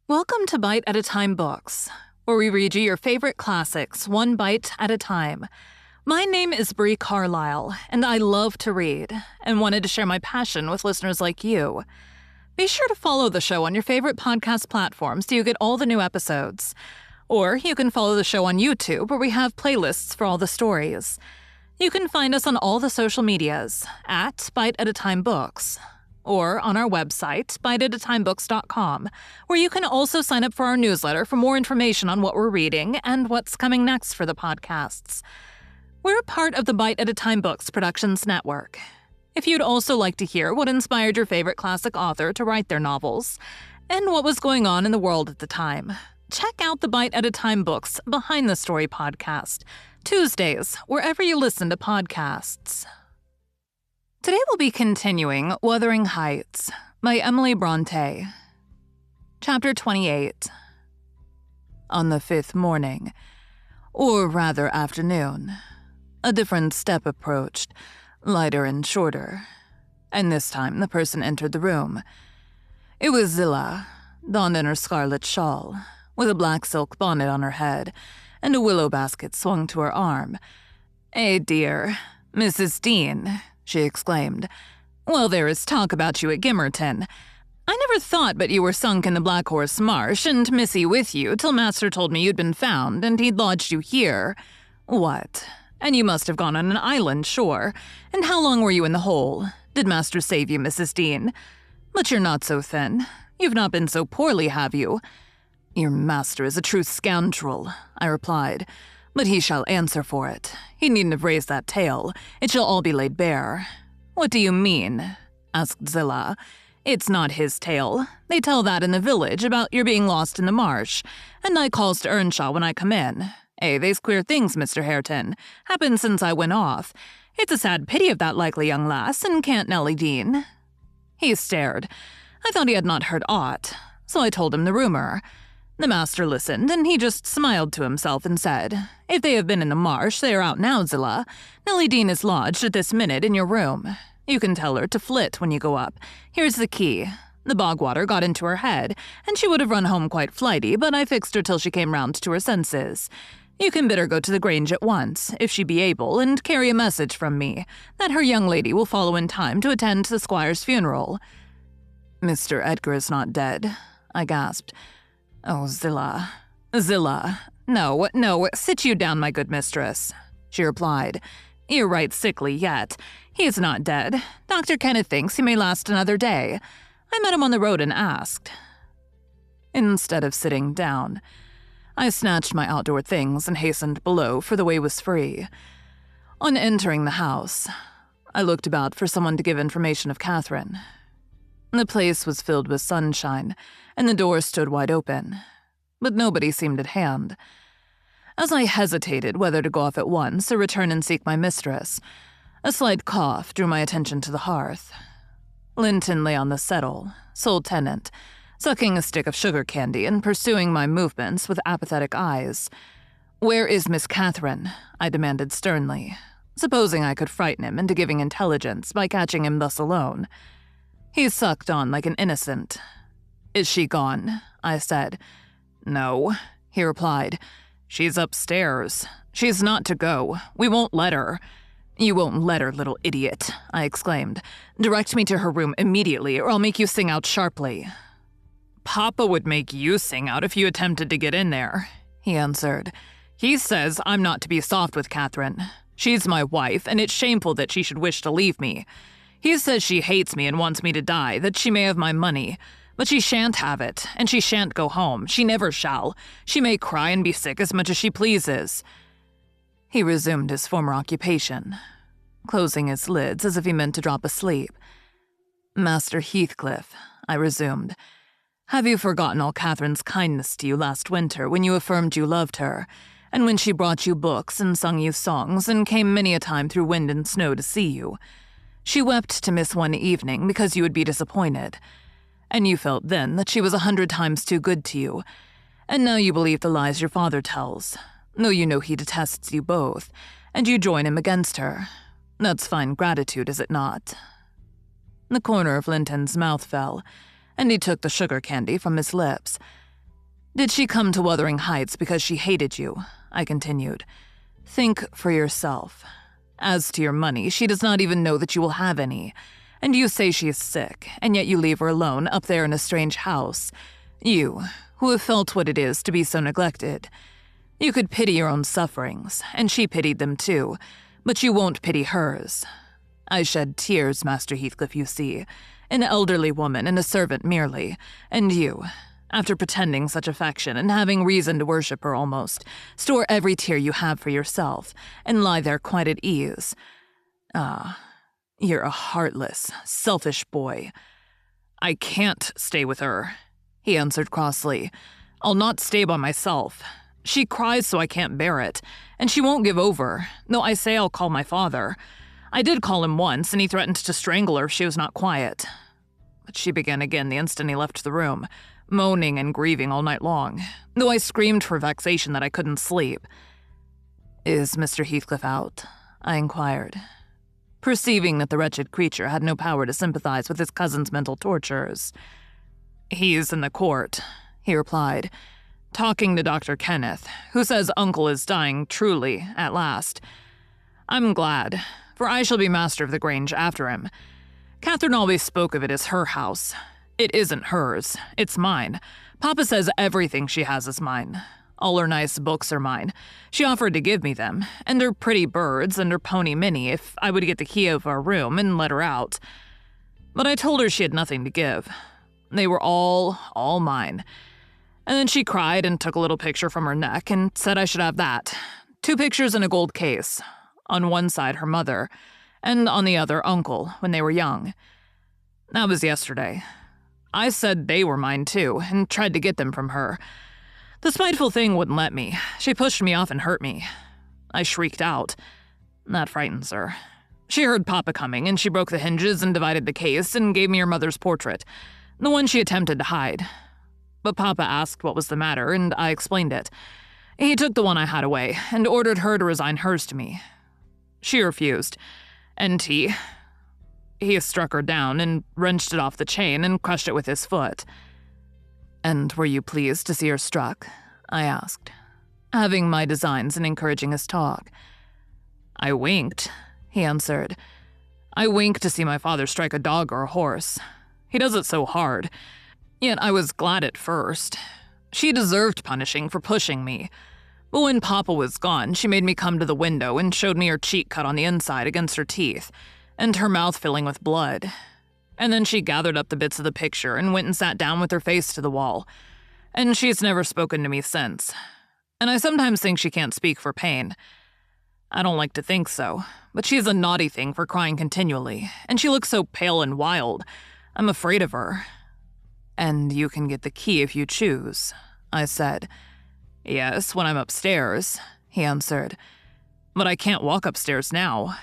Welcome to Bite at a Time Books, where we read you your favorite classics one bite at a time. My name is Bree Carlile, and I love to read, and wanted to share my passion with listeners like you. Be sure to follow the show on your favorite podcast platform so you get all the new episodes. Or you can follow the show on YouTube, where we have playlists for all the stories. You can find us on all the social medias at Bite at a Time Books, or on our website, biteatatimebooks.com, where you can also sign up for our newsletter for more information on what we're reading and what's coming next for the podcasts. We're part of the Bite at a Time Books Productions Network. If you'd also like to hear what inspired your favorite classic author to write their novels, and what was going on in the world at the time, check out the Bite at a Time Books Behind the Story podcast, Tuesdays, wherever you listen to podcasts. Today we'll be continuing Wuthering Heights by Emily Brontë. Chapter 28. On the fifth morning, or rather afternoon, a different step approached, lighter and shorter, and this time the person entered the room. It was Zillah, donned in her scarlet shawl, with a black silk bonnet on her head, and a willow basket swung to her arm. "Eh, dear, Mrs. Dean," she exclaimed. "Well, there is talk about you at Gimmerton. I never thought but you were sunk in the Black Horse Marsh, and Missy with you, till Master told me you'd been found, and he'd lodged you here. What? And you must have gone on an island, sure. And how long were you in the hole? Did Master save you, Mrs. Dean? But you're not so thin. You've not been so poorly, have you?" "Your master is a true scoundrel," I replied. "But he shall answer for it. He needn't have raised that tale. It shall all be laid bare." "What do you mean?" asked Zillah. "It's not his tale. They tell that in the village about your being lost in the marsh, and I calls to Earnshaw when I come in. They's queer things, Mr. Hareton, happened since I went off. It's a sad pity of that likely young lass, and can't Nellie Dean." He stared. I thought he had not heard aught, so I told him the rumor. The master listened, and he just smiled to himself and said, "If they have been in the marsh, they are out now, Zillah. Nellie Dean is lodged at this minute in your room. You can tell her to flit when you go up. Here's the key. The bog water got into her head, and she would have run home quite flighty, but I fixed her till she came round to her senses. You can bid her go to the Grange at once, if she be able, and carry a message from me, that her young lady will follow in time to attend the squire's funeral." "Mr. Edgar is not dead," I gasped. "Oh, Zillah. Zillah. No, sit you down, my good mistress," she replied. "You're right sickly yet. He is not dead. Dr. Kenneth thinks he may last another day. I met him on the road and asked." Instead of sitting down, I snatched my outdoor things and hastened below, for the way was free. On entering the house, I looked about for someone to give information of Catherine. The place was filled with sunshine, and the door stood wide open, but nobody seemed at hand. As I hesitated whether to go off at once or return and seek my mistress, a slight cough drew my attention to the hearth. Linton lay on the settle, sole tenant, sucking a stick of sugar candy and pursuing my movements with apathetic eyes. "Where is Miss Catherine?" I demanded sternly, supposing I could frighten him into giving intelligence by catching him thus alone. He sucked on like an innocent. "Is she gone?" I said. "No," he replied. "She's upstairs. She's not to go. We won't let her." "You won't let her, little idiot," I exclaimed. "Direct me to her room immediately, or I'll make you sing out sharply." "Papa would make you sing out if you attempted to get in there," he answered. "He says I'm not to be soft with Catherine. She's my wife, and it's shameful that she should wish to leave me. He says she hates me and wants me to die, that she may have my money. But she shan't have it, and she shan't go home. She never shall. She may cry and be sick as much as she pleases." He resumed his former occupation, closing his lids as if he meant to drop asleep. "Master Heathcliff," I resumed, "have you forgotten all Catherine's kindness to you last winter when you affirmed you loved her, and when she brought you books and sung you songs and came many a time through wind and snow to see you? She wept to miss one evening because you would be disappointed, and you felt then that she was 100 times too good to you, and now you believe the lies your father tells, though you know he detests you both, and you join him against her. That's fine gratitude, is it not?" The corner of Linton's mouth fell, and he took the sugar candy from his lips. Did she come to Wuthering Heights because she hated you? I continued. Think for yourself. As to your money, she does not even know that you will have any. And you say she is sick, and yet you leave her alone up there in a strange house. You, who have felt what it is to be so neglected. You could pity your own sufferings, and she pitied them too, but you won't pity hers. I shed tears, Master Heathcliff, you see, an elderly woman and a servant merely, and you, after pretending such affection and having reason to worship her almost, store every tear you have for yourself, and lie there quite at ease. Ah, you're a heartless, selfish boy. I can't stay with her, he answered crossly. I'll not stay by myself. She cries so I can't bear it, and she won't give over, though I say I'll call my father. I did call him once, and he threatened to strangle her if she was not quiet. But she began again the instant he left the room, moaning and grieving all night long, though I screamed for vexation that I couldn't sleep. Is Mr. Heathcliff out? I inquired, perceiving that the wretched creature had no power to sympathize with his cousin's mental tortures. He's in the court, he replied, talking to Dr. Kenneth, who says Uncle is dying truly, at last. I'm glad, for I shall be master of the Grange after him. Catherine always spoke of it as her house. It isn't hers, it's mine. Papa says everything she has is mine. All her nice books are mine. She offered to give me them, and her pretty birds and her pony Minnie if I would get the key of our room and let her out. But I told her she had nothing to give. They were all mine. And then she cried and took a little picture from her neck and said I should have that. 2 pictures in a gold case. On one side her mother, and on the other Uncle, when they were young. That was yesterday. I said they were mine too, and tried to get them from her. The spiteful thing wouldn't let me. She pushed me off and hurt me. I shrieked out. That frightens her. She heard Papa coming, and she broke the hinges and divided the case and gave me her mother's portrait, the one she attempted to hide. But Papa asked what was the matter, and I explained it. He took the one I had away, and ordered her to resign hers to me. She refused, and he struck her down and wrenched it off the chain and crushed it with his foot. And were you pleased to see her struck? I asked, having my designs and encouraging his talk. I winked, he answered. I winked to see my father strike a dog or a horse. He does it so hard. Yet I was glad at first. She deserved punishing for pushing me. But when Papa was gone, she made me come to the window and showed me her cheek cut on the inside against her teeth, and her mouth filling with blood. And then she gathered up the bits of the picture and went and sat down with her face to the wall. And she's never spoken to me since. And I sometimes think she can't speak for pain. I don't like to think so, but she's a naughty thing for crying continually, and she looks so pale and wild. I'm afraid of her. And you can get the key if you choose, I said. Yes, when I'm upstairs, he answered. But I can't walk upstairs now.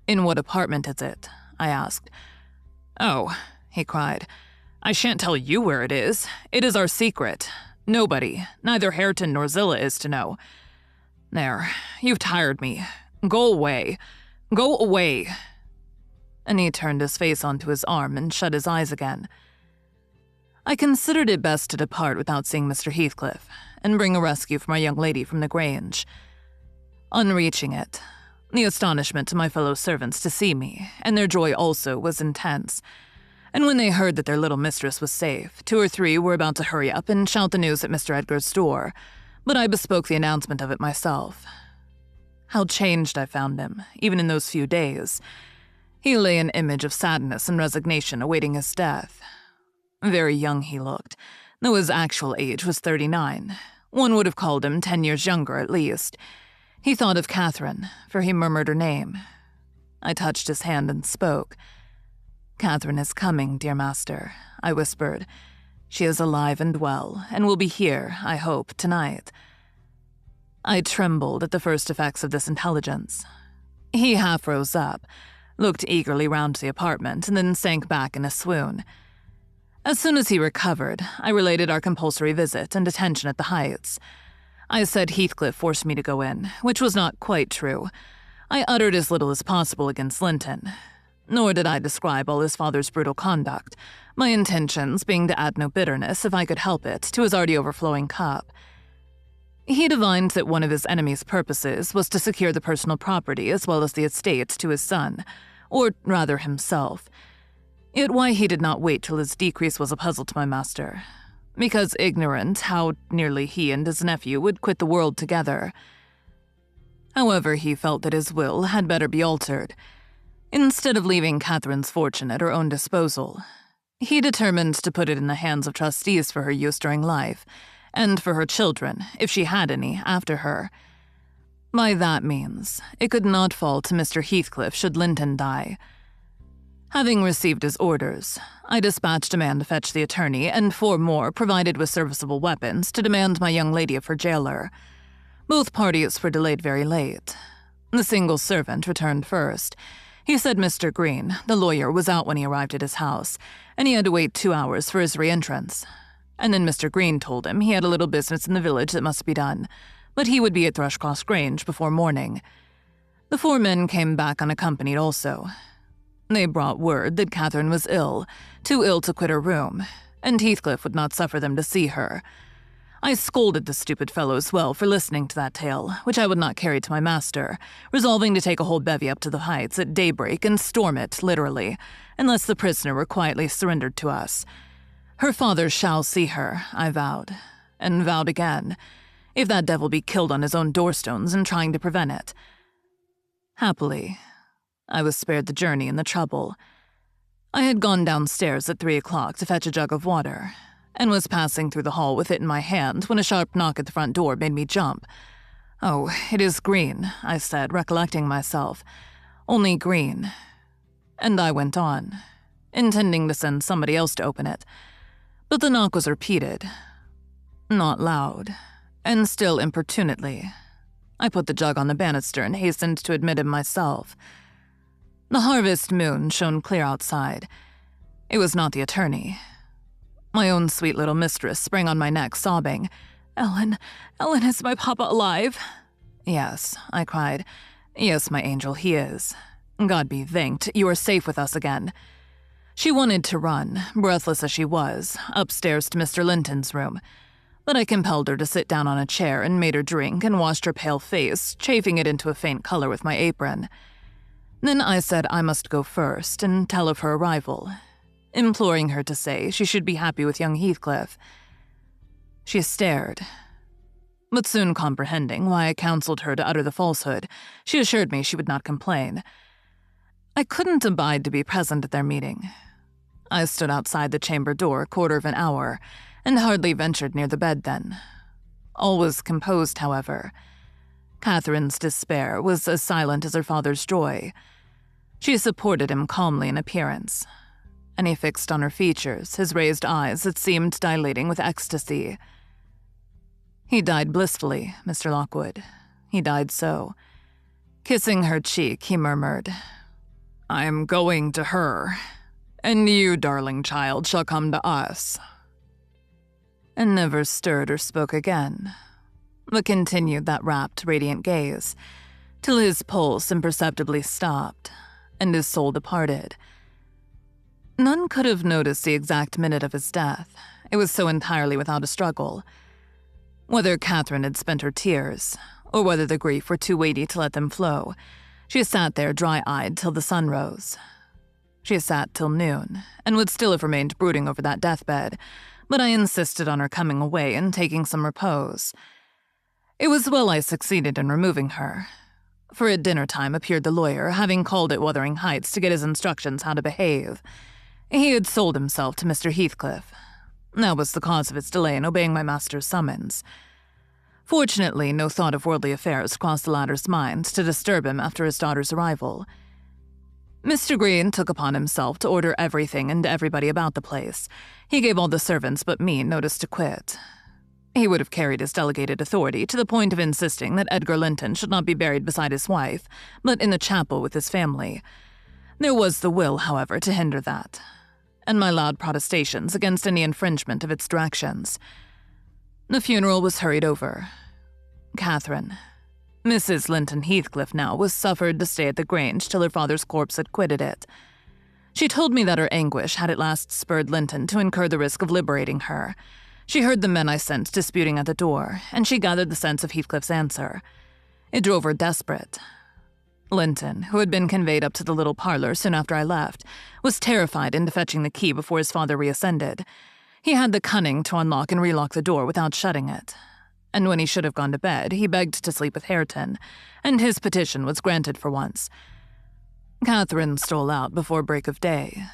In what apartment is it? I asked. Oh, he cried. I shan't tell you where it is. It is our secret. Nobody, neither Hareton nor Zillah, is to know. There, you've tired me. Go away. Go away. And he turned his face onto his arm and shut his eyes again. I considered it best to depart without seeing Mr. Heathcliff, and bring a rescue for my young lady from the Grange. On reaching it, the astonishment of my fellow servants to see me, and their joy also, was intense. And when they heard that their little mistress was safe, 2 or 3 were about to hurry up and shout the news at Mr. Edgar's door, but I bespoke the announcement of it myself. How changed I found him, even in those few days. He lay an image of sadness and resignation awaiting his death. Very young he looked, though his actual age was 39. One would have called him 10 years younger at least. He thought of Catherine, for he murmured her name. I touched his hand and spoke. Catherine is coming, dear master, I whispered. She is alive and well, and will be here, I hope, tonight. I trembled at the first effects of this intelligence. He half rose up, looked eagerly round the apartment, and then sank back in a swoon. As soon as he recovered, I related our compulsory visit and detention at the Heights. I said Heathcliff forced me to go in, which was not quite true. I uttered as little as possible against Linton. Nor did I describe all his father's brutal conduct, my intentions being to add no bitterness, if I could help it, to his already overflowing cup. He divined that one of his enemy's purposes was to secure the personal property as well as the estate to his son, or rather himself. Yet why he did not wait till his decrease was a puzzle to my master, because ignorant how nearly he and his nephew would quit the world together. However, he felt that his will had better be altered. Instead of leaving Catherine's fortune at her own disposal, he determined to put it in the hands of trustees for her use during life, and for her children, if she had any, after her. By that means, it could not fall to Mr. Heathcliff should Linton die. Having received his orders, I dispatched a man to fetch the attorney and 4 more provided with serviceable weapons to demand my young lady of her jailer. Both parties were delayed very late. The single servant returned first. He said Mr. Green, the lawyer, was out when he arrived at his house, and he had to wait 2 hours for his re-entrance. And then Mr. Green told him he had a little business in the village that must be done, but he would be at Thrushcross Grange before morning. The 4 men came back unaccompanied also. They brought word that Catherine was ill, too ill to quit her room, and Heathcliff would not suffer them to see her. I scolded the stupid fellows well for listening to that tale, which I would not carry to my master, resolving to take a whole bevy up to the heights at daybreak and storm it, literally, unless the prisoner were quietly surrendered to us. Her father shall see her, I vowed, and vowed again, if that devil be killed on his own doorstones in trying to prevent it. Happily, I was spared the journey and the trouble. I had gone downstairs at 3 o'clock to fetch a jug of water, and was passing through the hall with it in my hand when a sharp knock at the front door made me jump. "Oh, it is Green," I said, recollecting myself. "Only Green." And I went on, intending to send somebody else to open it. But the knock was repeated. Not loud, and still importunately. I put the jug on the banister and hastened to admit him myself. The harvest moon shone clear outside. It was not the attorney. My own sweet little mistress sprang on my neck, sobbing, Ellen, is my papa alive?" "Yes," I cried. "Yes, my angel, he is. God be thanked, you are safe with us again." She wanted to run, breathless as she was, upstairs to Mr. Linton's room, but I compelled her to sit down on a chair and made her drink and washed her pale face, chafing it into a faint color with my apron. Then I said I must go first and tell of her arrival, imploring her to say she should be happy with young Heathcliff. She stared, but soon comprehending why I counseled her to utter the falsehood, she assured me she would not complain. I couldn't abide to be present at their meeting. I stood outside the chamber door a quarter of an hour, and hardly ventured near the bed then. All was composed, however. Catherine's despair was as silent as her father's joy. She supported him calmly in appearance, and he fixed on her features his raised eyes that seemed dilating with ecstasy. "He died blissfully, Mr. Lockwood. He died so." Kissing her cheek, he murmured, "I am going to her, and you, darling child, shall come to us," and never stirred or spoke again, but continued that rapt, radiant gaze, till his pulse imperceptibly stopped, and his soul departed. None could have noticed the exact minute of his death. It was so entirely without a struggle. Whether Catherine had spent her tears, or whether the grief were too weighty to let them flow, she sat there dry-eyed till the sun rose. She sat till noon, and would still have remained brooding over that deathbed, but I insisted on her coming away and taking some repose. It was well I succeeded in removing her, for at dinner-time appeared the lawyer, having called at Wuthering Heights to get his instructions how to behave. He had sold himself to Mr. Heathcliff. That was the cause of his delay in obeying my master's summons. Fortunately, no thought of worldly affairs crossed the latter's mind to disturb him after his daughter's arrival. Mr. Green took upon himself to order everything and everybody about the place. He gave all the servants but me notice to quit. He would have carried his delegated authority to the point of insisting that Edgar Linton should not be buried beside his wife, but in the chapel with his family. There was the will, however, to hinder that, and my loud protestations against any infringement of its directions. The funeral was hurried over. Catherine, Mrs. Linton Heathcliff now, was suffered to stay at the Grange till her father's corpse had quitted it. She told me that her anguish had at last spurred Linton to incur the risk of liberating her. She heard the men I sent disputing at the door, and she gathered the sense of Heathcliff's answer. It drove her desperate. Linton, who had been conveyed up to the little parlor soon after I left, was terrified into fetching the key before his father reascended. He had the cunning to unlock and relock the door without shutting it. And when he should have gone to bed, he begged to sleep with Hareton, and his petition was granted for once. Catherine stole out before break of day.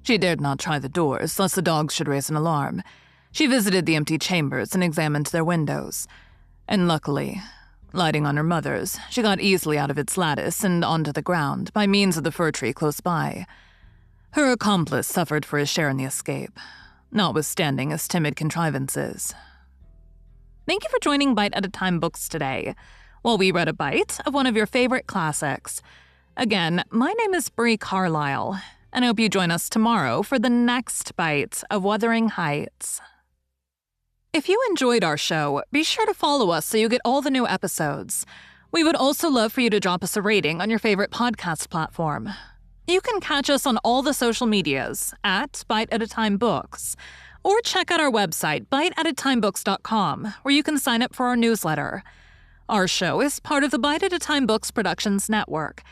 She dared not try the doors, lest the dogs should raise an alarm. She visited the empty chambers and examined their windows. And luckily, lighting on her mother's, she got easily out of its lattice and onto the ground by means of the fir tree close by. Her accomplice suffered for his share in the escape, notwithstanding his timid contrivances. Thank you for joining Bite at a Time Books today, while we read a bite of one of your favorite classics. Again, my name is Bree Carlile, and I hope you join us tomorrow for the next bite of Wuthering Heights. If you enjoyed our show, be sure to follow us so you get all the new episodes. We would also love for you to drop us a rating on your favorite podcast platform. You can catch us on all the social medias at Bite at a Time Books, or check out our website, biteatatimebooks.com, where you can sign up for our newsletter. Our show is part of the Bite at a Time Books Productions Network.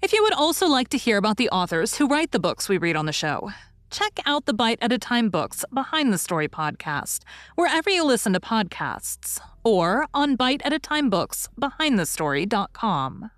If you would also like to hear about the authors who write the books we read on the show, check out the Bite at a Time Books Behind the Story podcast, wherever you listen to podcasts, or on biteatatimebooksbehindthestory.com.